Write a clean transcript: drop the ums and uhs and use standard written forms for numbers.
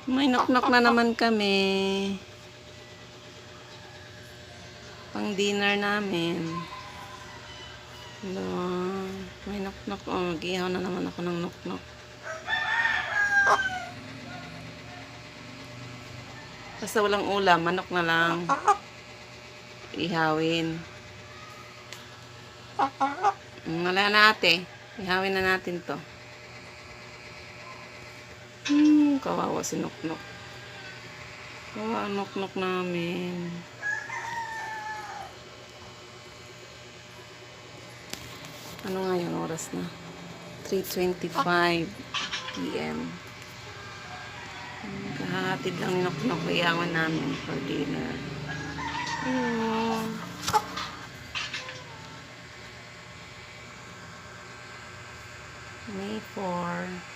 May knock-knock na naman kami. Pang dinner namin. Hello. May knock-knock. Oh, mag-ihaw na naman ako ng knock-knock. Basta walang ulam, manok na lang. Ihawin. Wala na ate. Ihawin na natin to. Kawawa si Noknok. Kawawa ang Noknok namin. Ano nga yung oras na? 3:25 PM. Kahatid lang ni Noknok. Iyawan namin for dinner. May 4.